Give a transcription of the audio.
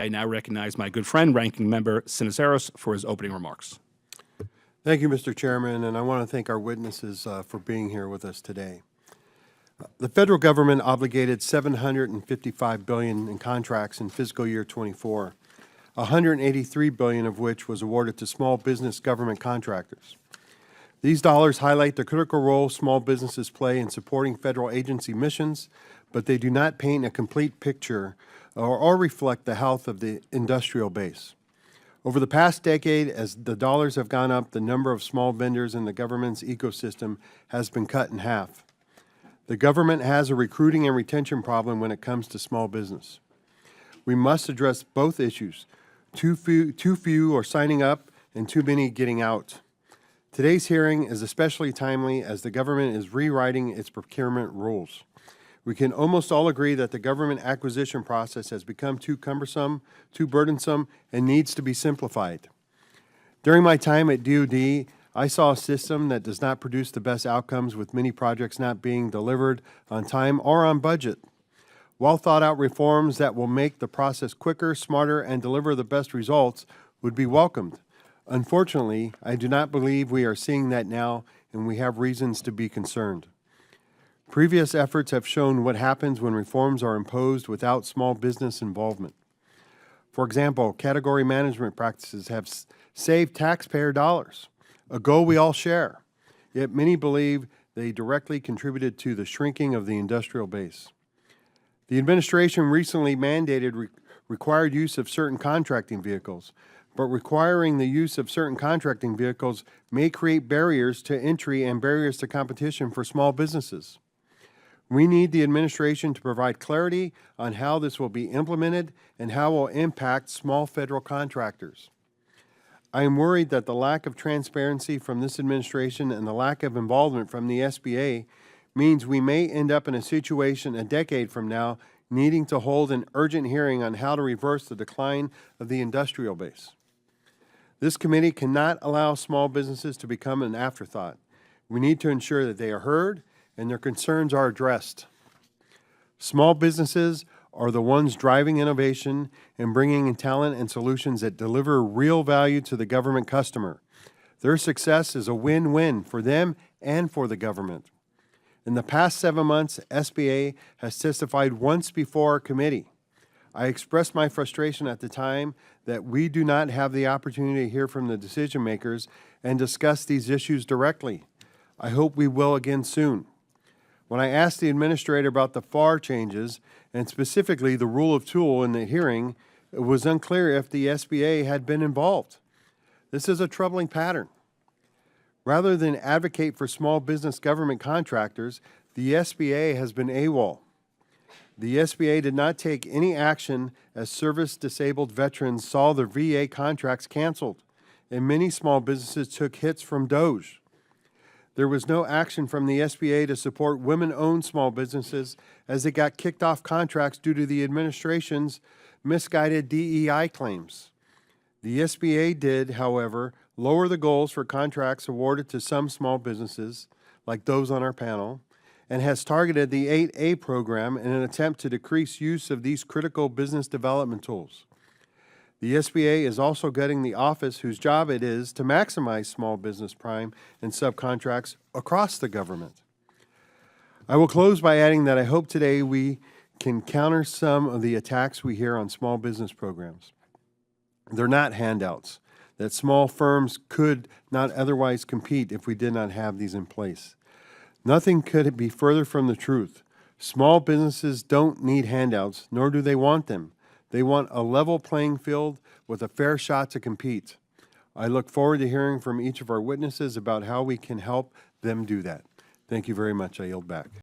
I now recognize my good friend, Ranking Member Cisneros, for his opening remarks. Thank you, Mr. Chairman, and I want to thank our witnesses for being here with us today. The federal government obligated $755 billion in contracts in fiscal year 24, $183 billion of which was awarded to small business government contractors. These dollars highlight the critical role small businesses play in supporting federal agency missions, but they do not paint a complete picture or reflect the health of the industrial base. Over the past decade, as the dollars have gone up, the number of small vendors in the government's ecosystem has been cut in half. The government has a recruiting and retention problem when it comes to small business. We must address both issues. Too few are signing up and too many getting out. Today's hearing is especially timely as the government is rewriting its procurement rules. We can almost all agree that the government acquisition process has become too cumbersome, too burdensome, and needs to be simplified. During my time at DoD, I saw a system that does not produce the best outcomes, with many projects not being delivered on time or on budget. Well-thought-out reforms that will make the process quicker, smarter, and deliver the best results would be welcomed. Unfortunately, I do not believe we are seeing that now, and we have reasons to be concerned. Previous efforts have shown what happens when reforms are imposed without small business involvement. For example, category management practices have saved taxpayer dollars, a goal we all share, yet many believe they directly contributed to the shrinking of the industrial base. The administration recently mandated required use of certain contracting vehicles, but requiring the use of certain contracting vehicles may create barriers to entry and barriers to competition for small businesses. We need the administration to provide clarity on how this will be implemented and how it will impact small federal contractors. I am worried that the lack of transparency from this administration and the lack of involvement from the SBA means we may end up in a situation a decade from now needing to hold an urgent hearing on how to reverse the decline of the industrial base. This committee cannot allow small businesses to become an afterthought. We need to ensure that they are heard and their concerns are addressed. Small businesses are the ones driving innovation and bringing in talent and solutions that deliver real value to the government customer. Their success is a win-win for them and for the government. In the past 7 months, SBA has testified once before our committee. I expressed my frustration at the time that we do not have the opportunity to hear from the decision makers and discuss these issues directly. I hope we will again soon. When I asked the administrator about the FAR changes, and specifically the rule of tool in the hearing, it was unclear if the SBA had been involved. This is a troubling pattern. Rather than advocate for small business government contractors, the SBA has been AWOL. The SBA did not take any action as service-disabled veterans saw their VA contracts canceled, and many small businesses took hits from DOGE. There was no action from the SBA to support women-owned small businesses as they got kicked off contracts due to the administration's misguided DEI claims. The SBA did, however, lower the goals for contracts awarded to some small businesses, like those on our panel, and has targeted the 8A program in an attempt to decrease use of these critical business development tools. The SBA is also gutting the office whose job it is to maximize small business prime and subcontracts across the government. I will close by adding that I hope today we can counter some of the attacks we hear on small business programs. They're not handouts that small firms could not otherwise compete if we did not have these in place. Nothing could be further from the truth. Small businesses don't need handouts, nor do they want them. They want a level playing field with a fair shot to compete. I look forward to hearing from each of our witnesses about how we can help them do that. Thank you very much. I yield back.